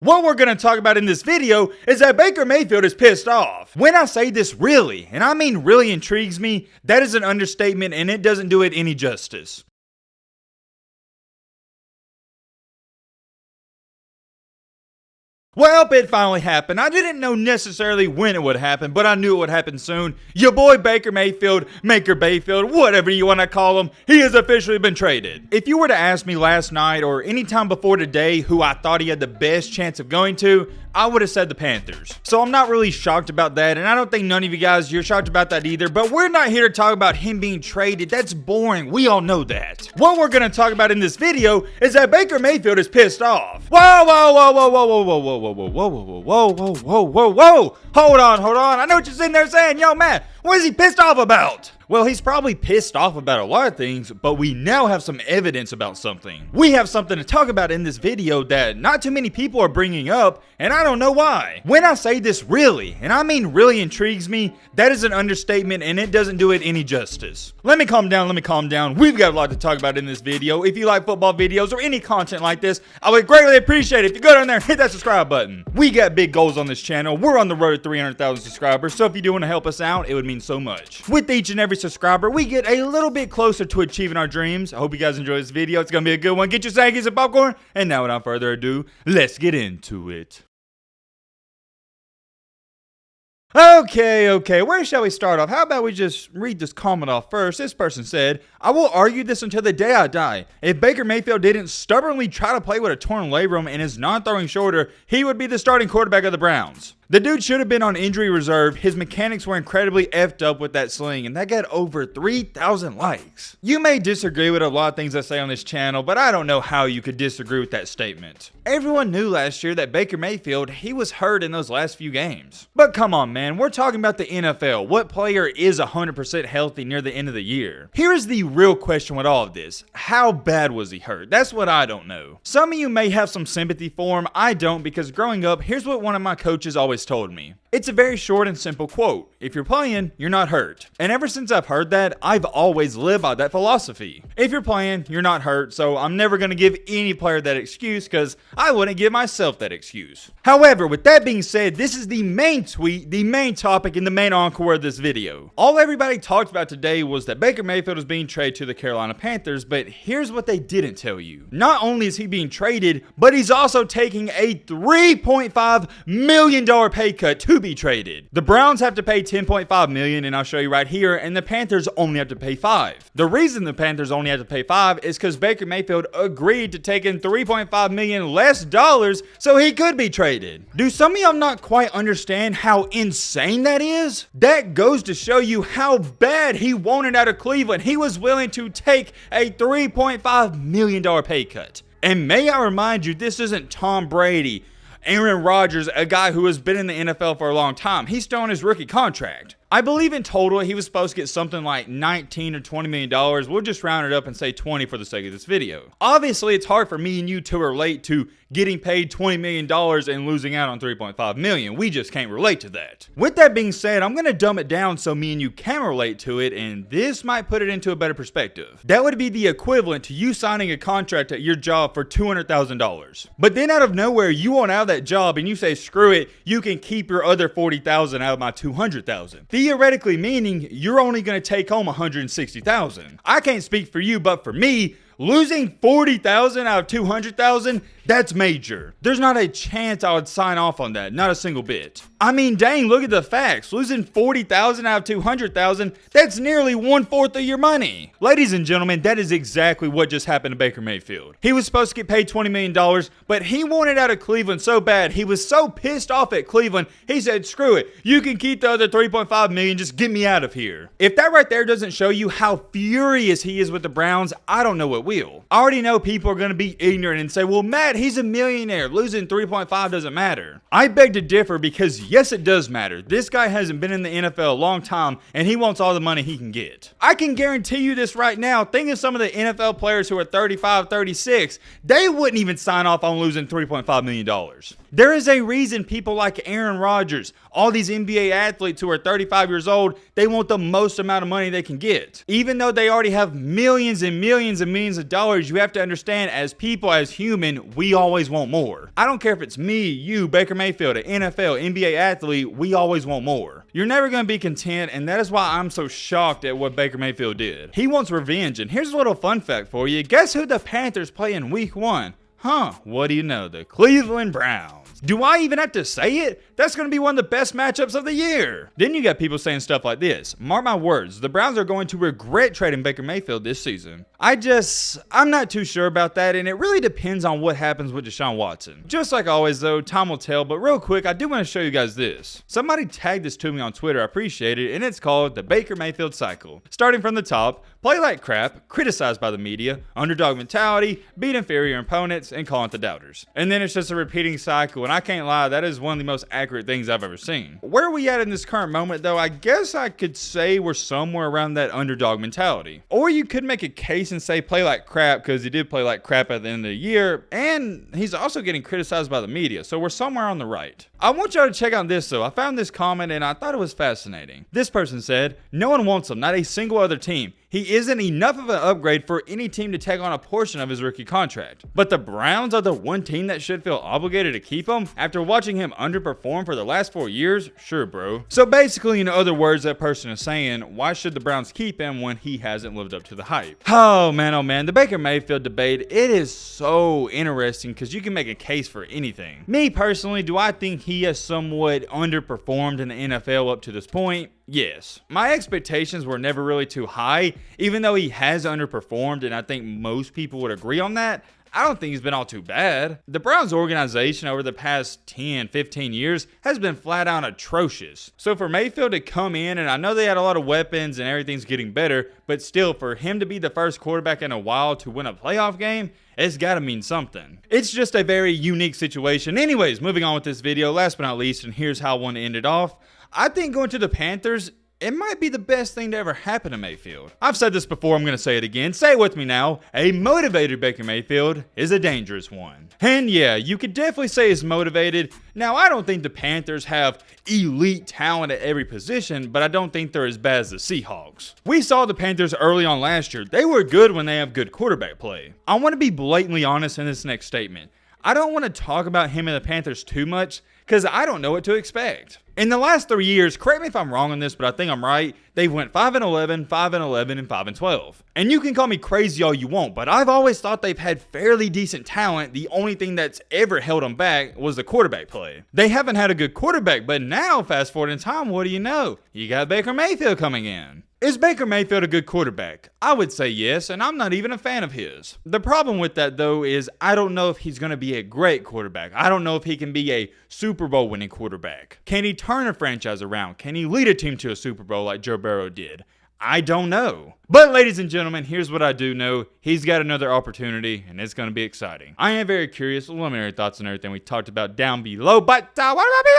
What we're going to talk about in this video is that Baker Mayfield is pissed off. When I say this really, and I mean really intrigues me, that is an understatement and it doesn't do it any justice. Well, it finally happened. I didn't know necessarily when it would happen, but I knew it would happen soon. Your boy Baker Mayfield, Maker Bayfield, whatever you want to call him, he has officially been traded. If you were to ask me last night or any time before today who I thought he had the best chance of going to, I would have said the Panthers. So I'm not really shocked about that, and I don't think none of you guys, you're shocked about that either, but we're not here to talk about him being traded. That's boring. We all know that. What we're going to talk about in this video is that Baker Mayfield is pissed off. Whoa, whoa, whoa, whoa, whoa, whoa, whoa, whoa, whoa, whoa, whoa, whoa, whoa, whoa, whoa, whoa, whoa. Hold on. I know what you're sitting there saying. Yo, Matt, what is he pissed off about? Well, he's probably pissed off about a lot of things, but we now have some evidence about something. We have something to talk about in this video that not too many people are bringing up, and I don't know why. When I say this really, and I mean really intrigues me, that is an understatement and it doesn't do it any justice. Let me calm down. We've got a lot to talk about in this video. If you like football videos or any content like this, I would greatly appreciate it if you go down there and hit that subscribe button. We got big goals on this channel. We're on the road to 300,000 subscribers, so if you do want to help us out, it would mean so much. With each and every subscriber, we get a little bit closer to achieving our dreams. I hope you guys enjoy this video. It's gonna be a good one. Get your Saggies and popcorn, and now without further ado, let's get into it. Okay, where shall we start off? How about we just read this comment off first? This person said, I will argue this until the day I die. If Baker Mayfield didn't stubbornly try to play with a torn labrum and is non-throwing shoulder, he would be the starting quarterback of the Browns. The dude should have been on injury reserve. His mechanics were incredibly effed up with that sling, and that got over 3,000 likes. You may disagree with a lot of things I say on this channel, but I don't know how you could disagree with that statement. Everyone knew last year that Baker Mayfield, he was hurt in those last few games. But come on, man, we're talking about the NFL. What player is 100% healthy near the end of the year? Here is the real question with all of this. How bad was he hurt? That's what I don't know. Some of you may have some sympathy for him. I don't, because growing up, here's what one of my coaches always told me. It's a very short and simple quote. If you're playing, you're not hurt. And ever since I've heard that, I've always lived by that philosophy. If you're playing, you're not hurt, so I'm never going to give any player that excuse because I wouldn't give myself that excuse. However, with that being said, this is the main tweet, the main topic, and the main encore of this video. All everybody talked about today was that Baker Mayfield was being traded to the Carolina Panthers, but here's what they didn't tell you. Not only is he being traded, but he's also taking a $3.5 million pay cut to be traded. The Browns have to pay $10.5 million, and I'll show you right here, and the Panthers only have to pay $5 million. The reason the Panthers only have to pay $5 million is because Baker Mayfield agreed to take in $3.5 million less dollars so he could be traded. Do some of y'all not quite understand how insane that is? That goes to show you how bad he wanted out of Cleveland. He was willing to take a $3.5 million pay cut. And may I remind you, this isn't Tom Brady, Aaron Rodgers, a guy who has been in the NFL for a long time. He's still on his rookie contract. I believe in total he was supposed to get something like $19 or $20 million. We'll just round it up and say 20 for the sake of this video. Obviously, it's hard for me and you to relate to getting paid $20 million and losing out on $3.5 million. We just can't relate to that. With that being said, I'm going to dumb it down so me and you can relate to it, and this might put it into a better perspective. That would be the equivalent to you signing a contract at your job for $200,000. But then out of nowhere, you want out of that job and you say, screw it, you can keep your other $40,000 out of my $200,000. Theoretically meaning you're only going to take home $160,000. I can't speak for you, but for me, losing $40,000 out of $200,000, that's major. There's not a chance I would sign off on that, not a single bit. I mean, dang, look at the facts. Losing $40,000 out of $200,000, that's nearly 1/4 of your money. Ladies and gentlemen, that is exactly what just happened to Baker Mayfield. He was supposed to get paid $20 million, but he wanted out of Cleveland so bad. He was so pissed off at Cleveland, he said, screw it. You can keep the other $3.5 million, just get me out of here. If that right there doesn't show you how furious he is with the Browns, I don't know what will. I already know people are going to be ignorant and say, well, Matt, he's a millionaire. Losing 3.5 doesn't matter. I beg to differ because yes, it does matter. This guy hasn't been in the NFL a long time and he wants all the money he can get. I can guarantee you this right now. Think of some of the NFL players who are 35, 36. They wouldn't even sign off on losing $3.5 million. There is a reason people like Aaron Rodgers, all these NBA athletes who are 35 years old, they want the most amount of money they can get. Even though they already have millions and millions and millions of dollars, you have to understand as people, as human, we we always want more. I don't care if it's me, you, Baker Mayfield, an NFL, NBA athlete, we always want more. You're never going to be content, and that is why I'm so shocked at what Baker Mayfield did. He wants revenge, and here's a little fun fact for you. Guess who the Panthers play in week 1? Huh, what do you know? The Cleveland Browns. Do I even have to say it? That's going to be one of the best matchups of the year. Then you got people saying stuff like this. Mark my words, the Browns are going to regret trading Baker Mayfield this season. I'm not too sure about that, and it really depends on what happens with Deshaun Watson. Just like always though, time will tell, but real quick, I do want to show you guys this. Somebody tagged this to me on Twitter, I appreciate it, and it's called the Baker Mayfield Cycle. Starting from the top, play like crap, criticized by the media, underdog mentality, beat inferior opponents, and call it the doubters. And then it's just a repeating cycle, and I can't lie, that is one of the most accurate things I've ever seen. Where are we at in this current moment though? I guess I could say we're somewhere around that underdog mentality. Or you could make a case and say play like crap, because he did play like crap at the end of the year, and he's also getting criticized by the media, so we're somewhere on the right. I want y'all to check out this though. I found this comment and I thought it was fascinating. This person said, no one wants him, not a single other team. He isn't enough of an upgrade for any team to take on a portion of his rookie contract. But the Browns are the one team that should feel obligated to keep him after watching him underperform for the last 4 years? Sure, bro. So basically, in other words, that person is saying, why should the Browns keep him when he hasn't lived up to the hype? Oh man, the Baker Mayfield debate, it is so interesting because you can make a case for anything. Me personally, do I think he has somewhat underperformed in the NFL up to this point? Yes. My expectations were never really too high, even though he has underperformed, and I think most people would agree on that. I don't think he's been all too bad. The Browns organization over the past 10, 15 years has been flat out atrocious. So for Mayfield to come in, and I know they had a lot of weapons and everything's getting better, but still for him to be the first quarterback in a while to win a playoff game, it's gotta mean something. It's just a very unique situation. Anyways, moving on with this video, last but not least, and here's how I want to end it off. I think going to the Panthers, it might be the best thing to ever happen to Mayfield. I've said this before, I'm going to say it again. Say it with me now. A motivated Baker Mayfield is a dangerous one. And yeah, you could definitely say he's motivated. Now, I don't think the Panthers have elite talent at every position, but I don't think they're as bad as the Seahawks. We saw the Panthers early on last year. They were good when they have good quarterback play. I want to be blatantly honest in this next statement. I don't want to talk about him and the Panthers too much because I don't know what to expect. In the last 3 years, correct me if I'm wrong on this, but I think I'm right, they've went 5-11, 5-11, and 5-12. And you can call me crazy all you want, but I've always thought they've had fairly decent talent. The only thing that's ever held them back was the quarterback play. They haven't had a good quarterback, but now, fast forward in time, what do you know? You got Baker Mayfield coming in. Is Baker Mayfield a good quarterback? I would say yes, and I'm not even a fan of his. The problem with that, though, is I don't know if he's going to be a great quarterback. I don't know if he can be a Super Bowl winning quarterback. Can he turn a franchise around? Can he lead a team to a Super Bowl like Joe Burrow did? I don't know. But ladies and gentlemen, here's what I do know. He's got another opportunity, and it's going to be exciting. I am very curious. Let me know your thoughts on everything we talked about down below. But what about me?